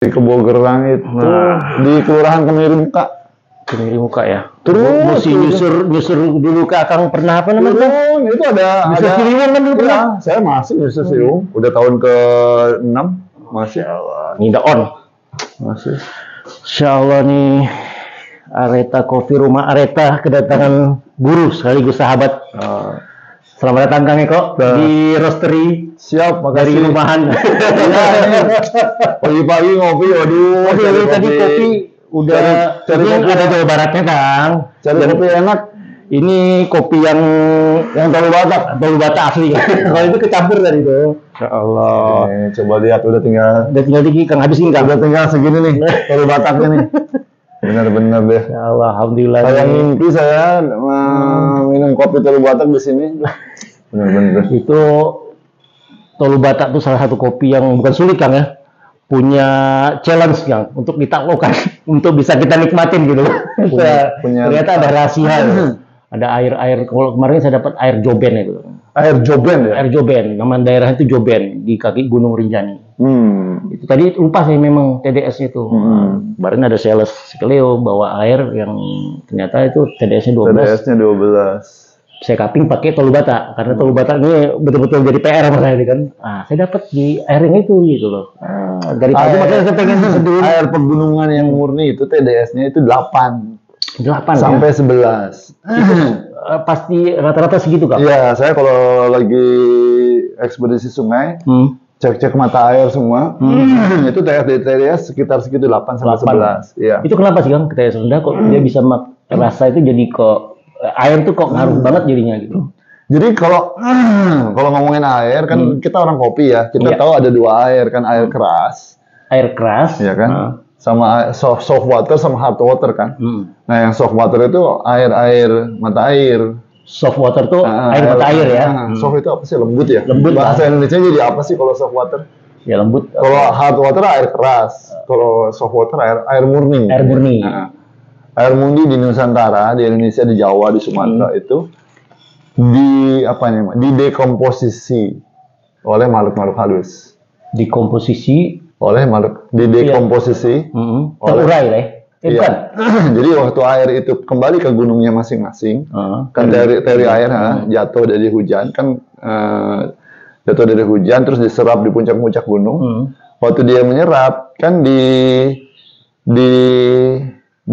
di Kebogerang itu di Kelurahan Kemiri Muka. Kemiri Muka ya. Terus mesti nyusur dulu ke Akang pernah apa namanya? Turun itu ada Ciliwung kan dulu pernah. saya masih nyusur Ciliwung. Udah tahun ke-6 masih. Nginda on. Masih. Insyaallah nih Areta Kopi Rumah Areta kedatangan guru sekaligus sahabat. Selamat datang Kang Eko di roastery. Siap, dari makasih. rumahan. Pagi-pagi ngopi, waduh. Tadi kopi udah cari ini kopi ada Jawa Baratnya Kang. Cari kopi enak. Ini kopi yang Tolu Batak asli. Kalau itu kecampur tadi itu. Ya Allah. Coba lihat udah tinggal tinggi Kang habisin Kang. udah tinggal segini nih Tolu Bataknya nih. Benar-benar deh. Ya Allah, alhamdulillah. Saya mimpi saya minum kopi Tolu Batak di sini. Benar-benar. Itu Tolu Batak itu salah satu kopi yang bukan sulit Kang ya. Punya challenge Kang untuk ditaklukkan, untuk bisa kita nikmatin gitu. Ternyata ada rahasia. Ada air kalau kemarin saya dapat air Joben itu. Air Joben ya? Air Joben, nama daerah itu Joben di kaki Gunung Rinjani. Itu tadi lupa saya memang TDS-nya itu. Kemarin ada sales Keleo bawa air yang ternyata itu TDS-nya 12. TDS-nya 12. Saya kaping pakai Tolu Batak karena Tolu Batak ini betul-betul jadi PR sama saya kan. Saya dapat di air yang itu gitu loh. Dari pagi makanya saya pengen seduh. Air pegunungan yang murni itu TDS-nya itu 8 sampai 11. Pasti rata-rata segitu Kak? Iya, saya kalau lagi ekspedisi sungai, cek mata air semua, itu TDS sekitar segitu 8 sampai 11. Iya. Itu kenapa sih Kang TDS rendah kok dia bisa rasa itu jadi kok air tuh kok ngaruh banget jadinya gitu? Jadi kalau ngomongin air kan kita orang kopi ya, kita tahu ada 2 air kan, air keras. Air keras, ya kan? Sama soft water sama hard water kan. Nah, yang soft water itu air mata air. Soft water tuh air mata air ya. Soft itu apa sih? Lembut ya? Lembut. Bahasa Indonesia jadi apa sih kalau soft water? Ya lembut. Kalau hard water air keras. Kalau soft water air murni. Air murni. Air murni di Nusantara, di Indonesia, di Jawa, di Sumatera itu didekomposisi oleh makhluk-makhluk halus. Didekomposisi terurai lah. Bukan. Jadi waktu air itu kembali ke gunungnya masing-masing, kan dari air jatuh dari hujan kan, jatuh dari hujan terus diserap di puncak-puncak gunung. Waktu dia menyerap kan di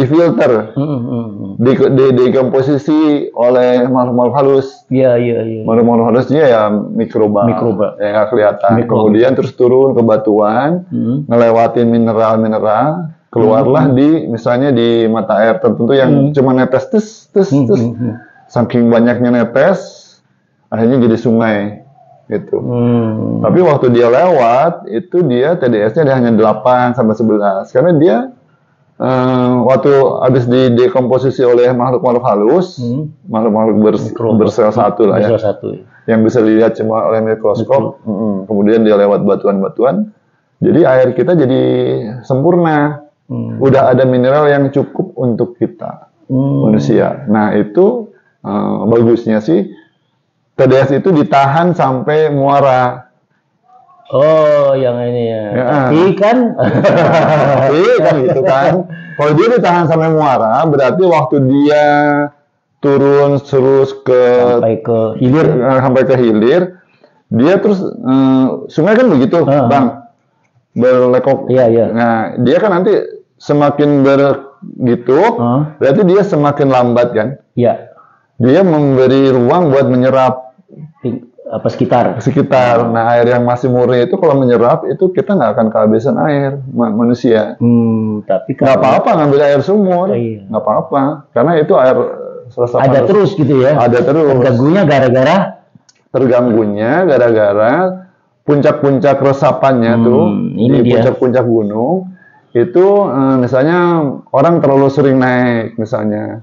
filter, dikomposisi oleh makhluk-makhluk halus. Iya. Makhluk-makhluk halusnya ya mikroba yang nggak kelihatan. Kemudian terus turun ke batuan, ngelewatin mineral-mineral, keluarlah misalnya di mata air tertentu yang cuma netes, tes. Saking banyaknya netes, akhirnya jadi sungai. Gitu. Tapi waktu dia lewat, itu dia TDS-nya hanya 8 sampai 11 karena dia waktu habis didekomposisi oleh makhluk-makhluk halus, makhluk-makhluk bersel satu lah ya, yang bisa dilihat cuma oleh mikroskop, kemudian dia lewat batuan-batuan, jadi air kita jadi sempurna, udah ada mineral yang cukup untuk kita manusia. Nah itu bagusnya sih TDS itu ditahan sampai muara. Oh, yang ini ya. Tapi kan gitu kan. Kalau dia ditahan sampai muara, berarti waktu dia turun terus sampai ke hilir, dia terus sungai kan begitu, Bang. Berlekok. Iya. Nah, dia kan nanti semakin berarti dia semakin lambat kan? Iya. Dia memberi ruang buat menyerap sekitar. Nah, air yang masih murni itu kalau menyerap itu kita nggak akan kehabisan air manusia. Tapi nggak apa-apa ngambil air sumur, nggak apa-apa karena itu air resapan ada terus gitu ya. Ada terus. Terganggunya gara-gara puncak-puncak resapannya puncak-puncak gunung itu misalnya orang terlalu sering naik misalnya.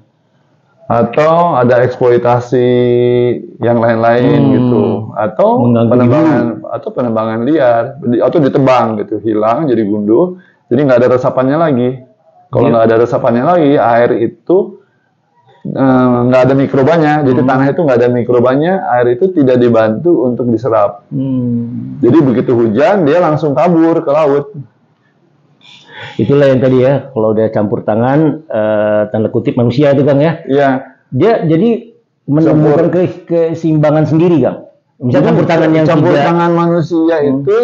Atau ada eksploitasi yang lain-lain gitu, atau penebangan liar, atau ditebang gitu, hilang jadi gundul, jadi nggak ada resapannya lagi. Kalau nggak ada resapannya lagi, air itu nggak ada mikrobanya, jadi tanah itu nggak ada mikrobanya, air itu tidak dibantu untuk diserap. Jadi begitu hujan dia langsung kabur ke laut. Itulah yang tadi ya, kalau udah campur tangan, tanda kutip manusia itu Kang ya. Iya. Dia jadi menemukan keseimbangan sendiri Kang. Misalnya campur tangan yang campur tangan manusia itu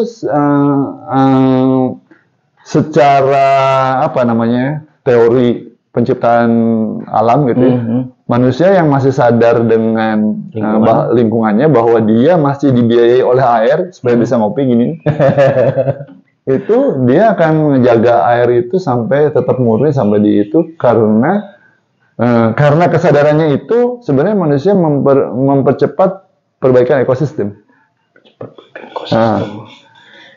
secara apa namanya teori penciptaan alam gitu ya. Manusia yang masih sadar dengan lingkungannya bahwa dia masih dibiayai oleh air supaya bisa ngopi gini. Itu dia akan menjaga air itu sampai tetap murni sampai di itu karena kesadarannya itu sebenarnya manusia mempercepat perbaikan ekosistem.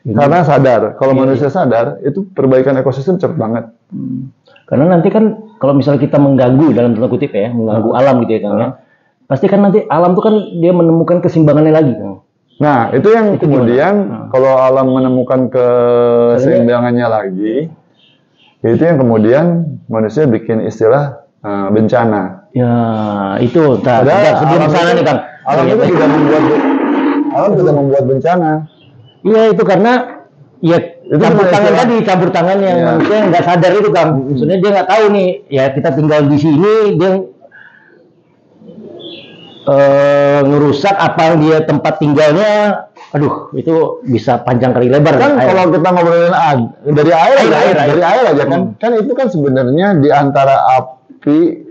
Karena sadar, kalau manusia sadar itu perbaikan ekosistem cepat banget. Karena nanti kan kalau misalnya kita mengganggu dalam tanda kutip ya, mengganggu alam gitu ya Kang ya. Pasti kan nanti alam itu kan dia menemukan keseimbangannya lagi Kang. Nah, itu yang kemudian kalau alam menemukan keseimbangannya lagi, itu yang kemudian manusia bikin istilah bencana. Ya, itu. Sebelum sana nih Kang. Alam itu juga membuat bencana. Iya, itu karena ya campur tangan yang manusia yang nggak sadar itu Kang. Maksudnya dia nggak tahu nih, ya kita tinggal di sini, dia ngerusak apa yang dia tempat tinggalnya, aduh itu bisa panjang kali lebar kan kalau kita ngobrolin dari air aja kan kan itu kan sebenarnya di antara api,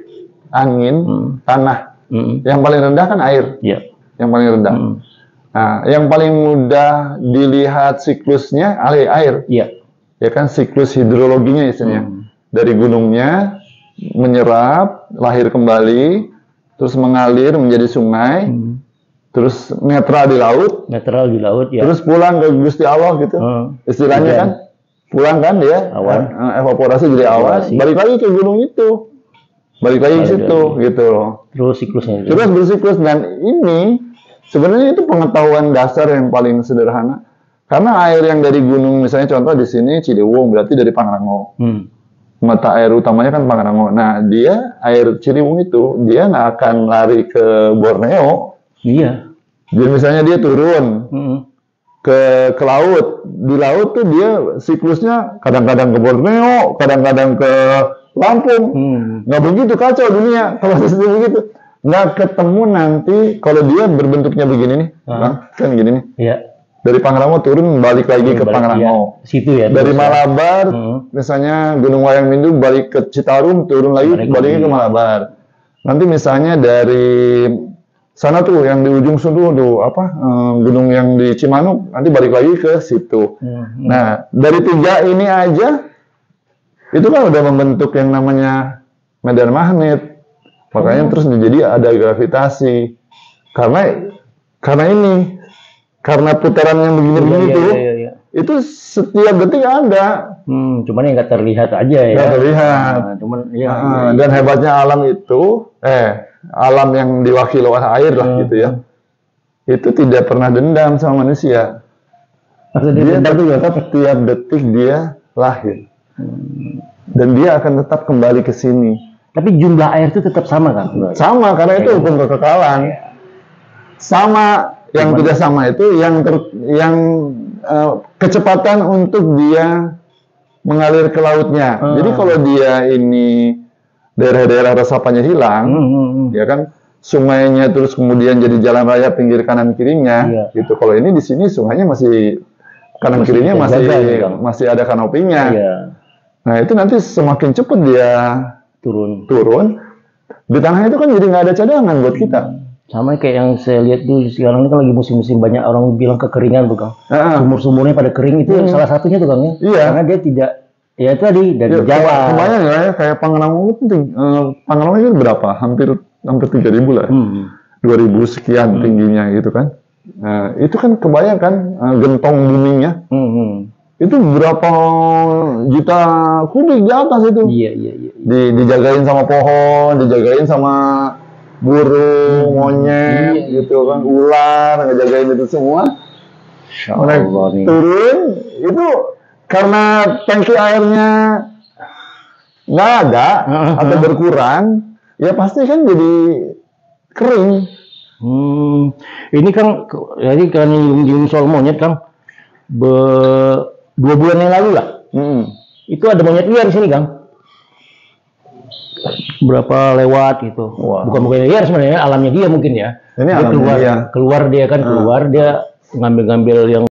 angin, tanah yang paling rendah kan air, yang paling rendah. Nah, yang paling mudah dilihat siklusnya air, ya kan siklus hidrologinya istilahnya dari gunungnya menyerap, lahir kembali, terus mengalir menjadi sungai, terus netral di laut, ya. Terus pulang ke Gusti Allah gitu, istilahnya kan, pulang kan dia, evaporasi jadi awan, balik lagi ke gunung itu, balik lagi ke situ, gitu loh. Terus siklusnya. Terus bersiklus dan ini sebenarnya itu pengetahuan dasar yang paling sederhana, karena air yang dari gunung misalnya contoh di sini Ciliwung berarti dari Pangrango. Mata air utamanya kan Pangrango. Nah, dia air Ciliwung itu dia nggak akan lari ke Borneo. Iya. Jadi misalnya dia turun ke laut. Di laut tuh dia siklusnya kadang-kadang ke Borneo, kadang-kadang ke Lampung. Nggak begitu kacau dunia kalau sistem begitu. Nggak ketemu nanti kalau dia berbentuknya begini nih, kan gini nih. Iya. Dari Pangrango turun balik lagi ke Pangrango. Situ ya. Dari Malabar, misalnya Gunung Wayang-Windu balik ke Citarum, turun lagi baliknya ke Malabar. Nanti misalnya dari sana tuh yang di ujung sana tuh gunung yang di Cimanuk, nanti balik lagi ke situ. Nah, dari tiga ini aja itu kan udah membentuk yang namanya medan magnet. Makanya terus jadi ada gravitasi. Karena putaran yang begini-begini itu setiap detik ada. Cuman yang nggak terlihat aja ya. Nggak terlihat. Dan hebatnya alam itu, alam yang diwakili oleh air lah gitu ya. Itu tidak pernah dendam sama manusia. Dia tetap tiap detik dia lahir. Dan dia akan tetap kembali ke sini. Tapi jumlah air itu tetap sama kan? Sama, karena itu hukum kekekalan. Sama. Yang tidak sama itu yang kecepatan untuk dia mengalir ke lautnya. Jadi kalau dia ini daerah-daerah resapannya hilang, ya kan sungainya terus kemudian jadi jalan raya pinggir kanan kirinya, gitu. Kalau ini di sini sungainya masih kanan kirinya masih ada kanopinya. Nah itu nanti semakin cepat dia turun. Di tanah itu kan jadi nggak ada cadangan buat kita. Sama kayak yang saya lihat tuh sekarang ini kan lagi musim-musim banyak orang bilang kekeringan tuh Kang. Sumur-sumurnya pada kering itu salah satunya tuh Kang ya. Iya. Karena dia tidak, ya tadi dari Jawa. Kebayang ya kayak Pangrango itu Pangrango itu berapa? Hampir 3.000 lah. 2.000 sekian tingginya gitu kan. Nah, itu kan kebayang kan gentong buminya. Itu berapa juta kubik di atas itu. Iya. Dijagain sama pohon, dijagain sama burung, monyet, gitu kan, ular, ngejagain itu semua. Turun, itu karena tangki airnya nggak ada atau berkurang, ya pasti kan jadi kering. Ini Kang, jadi kan nyinggung soal monyet Kang, 2 bulan yang lalu lah. itu ada monyet liar di sini, Kang. Berapa lewat gitu. Wow. Bukan liar sebenarnya, alamnya dia mungkin ya. Ini dia keluar dia kan keluar dia ngambil-ngambil yang